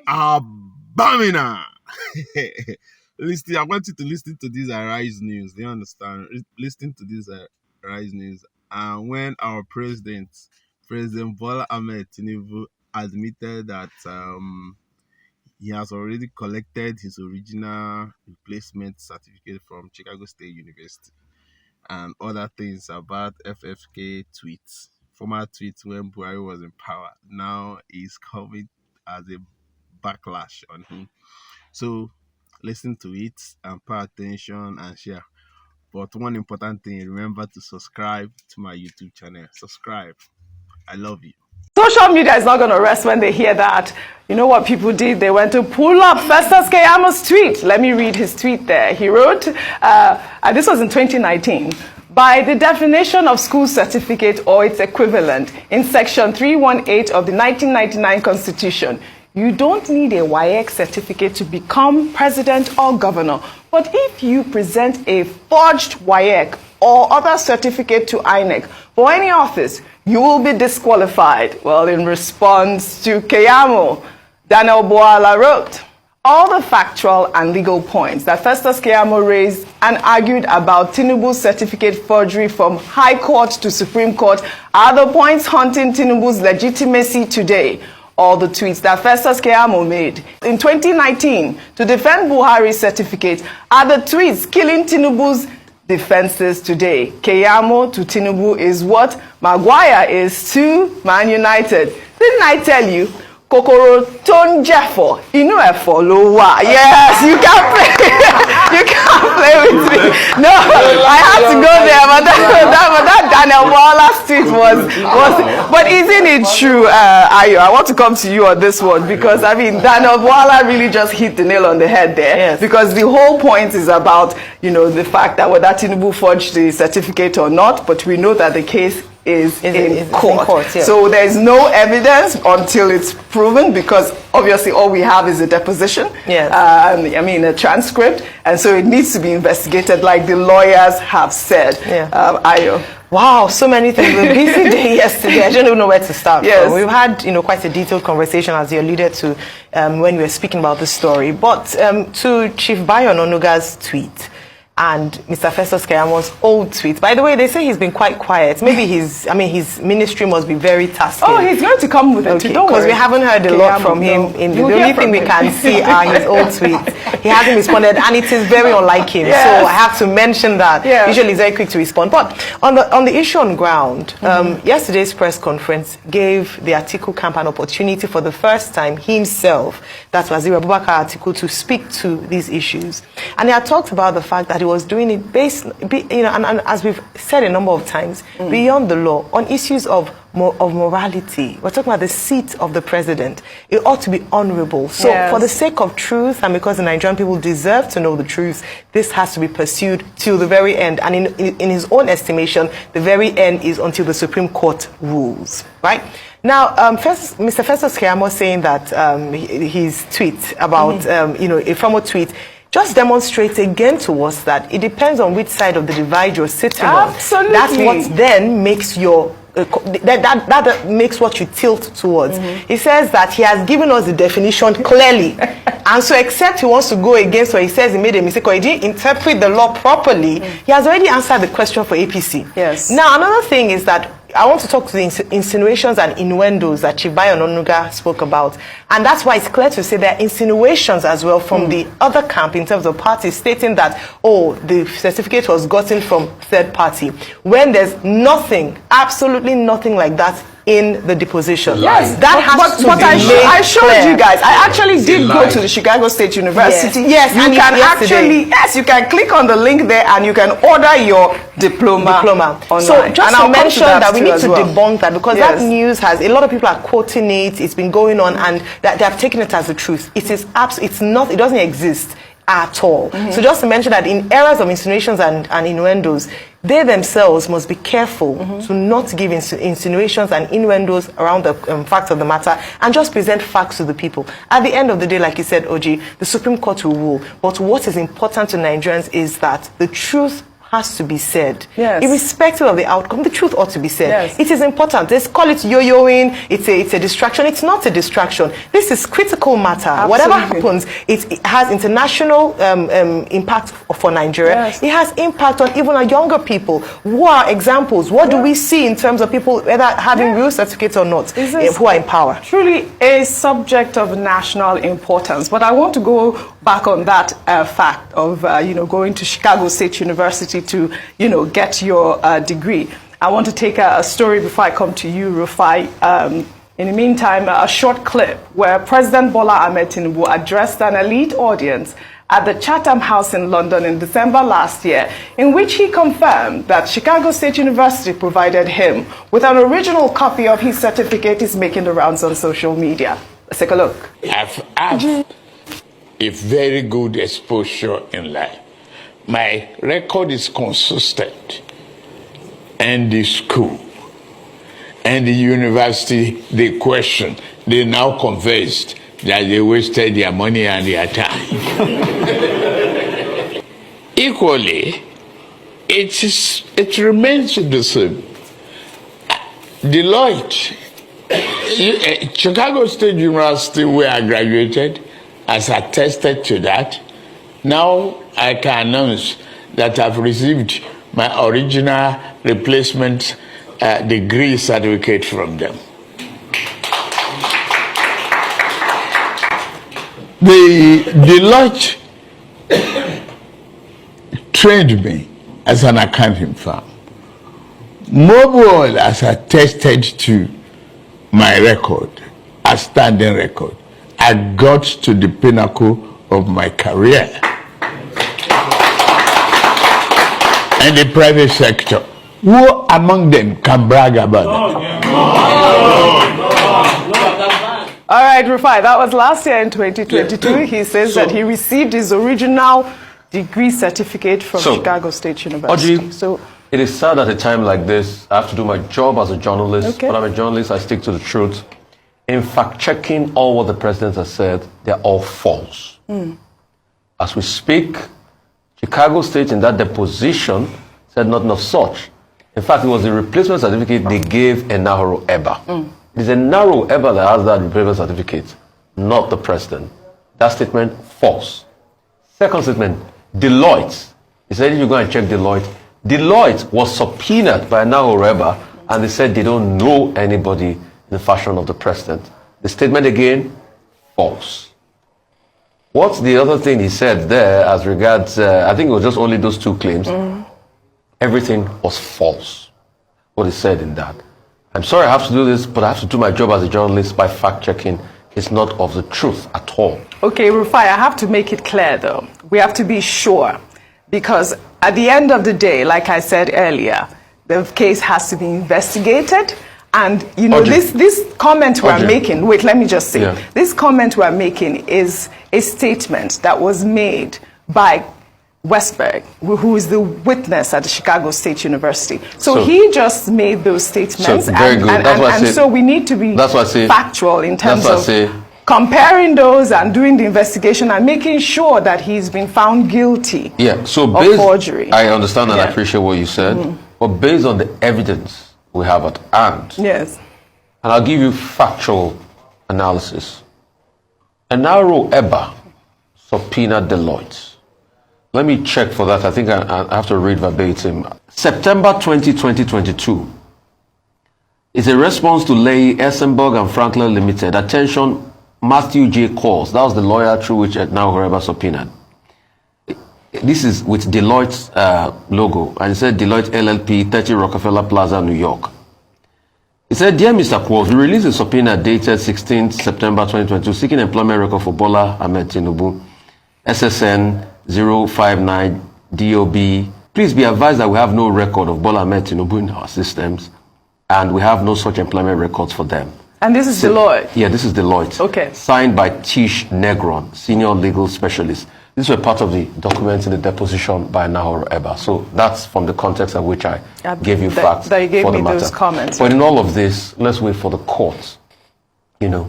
Abamina. Listen, I want you to listen to this Arise News. Do you understand? Listen to this Arise News. And when our President Bola Ahmed Tinubu, admitted that he has already collected his original replacement certificate from Chicago State University and other things about FFK tweets, former tweets when Buhari was in power. Now is coming as a backlash on him. So listen to it and pay attention and share. But one important thing, remember to subscribe to my YouTube channel. Subscribe. I love you. Social media is not going to rest when they hear that. You know what people did? They went to pull up Festus Keyamo's tweet. Let me read his tweet there. He wrote, this was in 2019, by the definition of school certificate or its equivalent in section 318 of the 1999 Constitution, you don't need a WAEC certificate to become president or governor. But if you present a forged WAEC or other certificate to INEC for any office, you will be disqualified. Well, in response to Keyamo, Daniel Boala wrote, all the factual and legal points that Festus Keyamo raised and argued about Tinubu's certificate forgery from High Court to Supreme Court are the points haunting Tinubu's legitimacy today. All the tweets that Festus Keyamo made in 2019 to defend Buhari's certificate are the tweets killing Tinubu's defenses today. Keyamo to Tinubu is what Maguire is to Man United. Didn't I tell you? Kokoro ton jeffo inu efo lo wa. Yes, you can't play. You can't play with me. No, I had to go there, but that Daniel Wallace tweet was. But isn't it true, Ayo? I want to come to you on this one because I mean Daniel Wallace really just hit the nail on the head there. Yes. Because the whole point is about the fact that whether Tinubu forged the certificate or not, but we know that the case is in court. Yeah. So there is no evidence until it's proven, because obviously all we have is a deposition. Yes. A transcript, and so it needs to be investigated, like the lawyers have said. Yeah. Ayo. Wow, so many things. A busy day yesterday. I don't even know where to start. Yes. We've had, quite a detailed conversation, as you alluded to, when we were speaking about this story. But to Chief Bayo Ononuga's tweet, and Mr. Festus Keyamo's old tweet. By the way, they say he's been quite quiet. Maybe his ministry must be very tasking. Oh, he's going to come with it, don't worry. Because we haven't heard a lot from him. The only thing we can see are his old tweets. He hasn't responded, and it is very unlike him. Yes. So I have to mention that. Yeah. Usually he's very quick to respond. But on the issue on ground, yesterday's press conference gave the Atiku camp an opportunity for the first time himself, that's Waziri Abubakar Atiku, to speak to these issues. And he had talked about the fact that he was doing it based, and as we've said a number of times, beyond the law, on issues of morality. We're talking about the seat of the president. It ought to be honorable. So for the sake of truth, and because the Nigerian people deserve to know the truth, this has to be pursued till the very end. And in his own estimation, the very end is until the Supreme Court rules, right? Now, Mr. Festus Keyamo saying that his tweet about, a former tweet, just demonstrates again to us that it depends on which side of the divide you're sitting on. Absolutely. That's what then makes your that makes what you tilt towards. He says that he has given us the definition clearly. And so except he wants to go against what he says he made a mistake or he didn't interpret the law properly, he has already answered the question for APC. Yes. Now, another thing is that I want to talk to the insinuations and innuendos that Chief Bayo Ononuga spoke about. And that's why it's clear to say there are insinuations as well from the other camp in terms of parties stating that, the certificate was gotten from third party, when there's nothing, absolutely nothing like that in the deposition. Yes, that has to be I showed clear. you guys. I actually did go to the Chicago State University. Yes, you can click on the link there and you can order your diploma online. So just to mention that we need to debunk that, because that news has, a lot of people are quoting it, it's been going on, and that they have taken it as the truth. It is it's not, it doesn't exist at all. So just to mention that in eras of insinuations and innuendos, they themselves must be careful to not give insinuations and innuendos around the facts of the matter, and just present facts to the people. At the end of the day, like you said, OG, the Supreme Court will rule. But what is important to Nigerians is that the truth has to be said. Yes. Irrespective of the outcome, the truth ought to be said. Yes. It is important. Let's call it yo-yoing. It's a distraction. It's not a distraction. This is critical matter. Absolutely. Whatever happens, it has international impact for Nigeria. Yes. It has impact on even our younger people. Who are examples? What do we see in terms of people whether having real certificates or not, who are in power? Truly a subject of national importance. But I want to go back on that fact of going to Chicago State University to get your degree. I want to take a story before I come to you, Rufai. In the meantime, a short clip where President Bola Ahmed Tinubu addressed an elite audience at the Chatham House in London in December last year, in which he confirmed that Chicago State University provided him with an original copy of his certificate. Is making the rounds on social media. Let's take a look. I've had a very good exposure in life. My record is consistent. And the school and the university, they question. They now convinced that they wasted their money and their time. Equally, it remains the same. Deloitte, Chicago State University, where I graduated, has attested to that. Now I can announce that I've received my original replacement degree certificate from them. The Deloitte trained me as an accounting firm. Mobile has attested to my record, a standing record. I got to the pinnacle of my career. And the private sector, who among them can brag about that? All right, Rufai, that was last year in 2022. He says that he received his original degree certificate from Chicago State University. Audrey, it is sad at a time like this. I have to do my job as a journalist. Okay. When I'm a journalist, I stick to the truth. In fact-checking all what the president has said, they're all false. As we speak, Chicago State in that deposition said nothing of such. In fact, it was the replacement certificate they gave Enahoro Eba. It is Enahoro Eba that has that replacement certificate, not the president. That statement, false. Second statement, Deloitte. He said if you go and check Deloitte, Deloitte was subpoenaed by Enahoro Eba, and they said they don't know anybody in the fashion of the president. The statement again, false. What's the other thing he said there as regards, I think it was just only those two claims. Everything was false, what he said in that. I'm sorry I have to do this, but I have to do my job as a journalist by fact-checking. It's not of the truth at all. Okay, Rufai, I have to make it clear, though. We have to be sure, because at the end of the day, like I said earlier, the case has to be investigated. And, this comment we're making, wait, let me just say, this comment we're making is a statement that was made by Westberg, who is the witness at the Chicago State University. So he just made those statements. So we need to be factual in terms of comparing those and doing the investigation and making sure that he's been found guilty of forgery. I understand and I appreciate what you said, but based on the evidence we have at hand. Yes. And I'll give you factual analysis. Enahoro Eba subpoenaed Deloitte. Let me check for that. I think I have to read verbatim. September 20, 2022 is a response to Leigh, Essenberg and Franklin Limited. Attention, Matthew J. Calls. That was the lawyer through which Enahoro Eba subpoenaed. This is with Deloitte's logo, and it said Deloitte LLP, 30 Rockefeller Plaza, New York. It said, Dear Mr. Qualls, we released a subpoena dated 16th September 2022 seeking employment record for Bola Ahmed Tinubu, SSN 059 DOB. Please be advised that we have no record of Bola Ahmed Tinubu in our systems, and we have no such employment records for them. And this is Deloitte? Yeah, this is Deloitte. Okay. Signed by Tish Negron, senior legal specialist. These were part of the documents in the deposition by Enahoro Eba. So that's from the context in which I gave you facts that you gave for the me matter. Those comments. But in all of this, let's wait for the court, to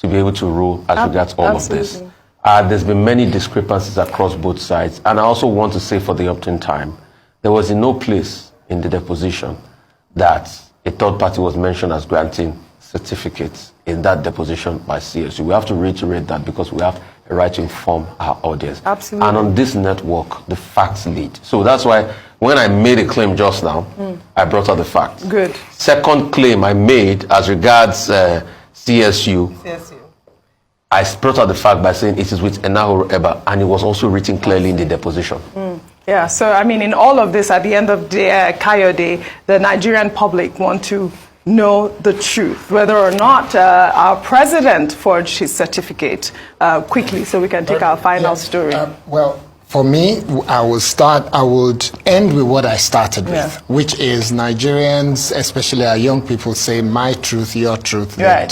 be able to rule as regards all of this. There's been many discrepancies across both sides. And I also want to say for the opportune time there was in no place in the deposition that a third party was mentioned as granting certificates in that deposition by CSU. We have to reiterate that because we have a right to inform our audience. Absolutely. And on this network, the facts lead. So that's why when I made a claim just now, I brought out the facts. Good. Second claim I made as regards CSU, I brought out the fact by saying it is with Enahoro Eba, and it was also written clearly in the deposition. Yeah, so I mean, in all of this, at the end of the day, Kayode, the Nigerian public want to know the truth, whether or not our president forged his certificate quickly, so we can take our final story. Well, for me, I would end with what I started with, which is Nigerians, especially our young people, say my truth, your truth. Right.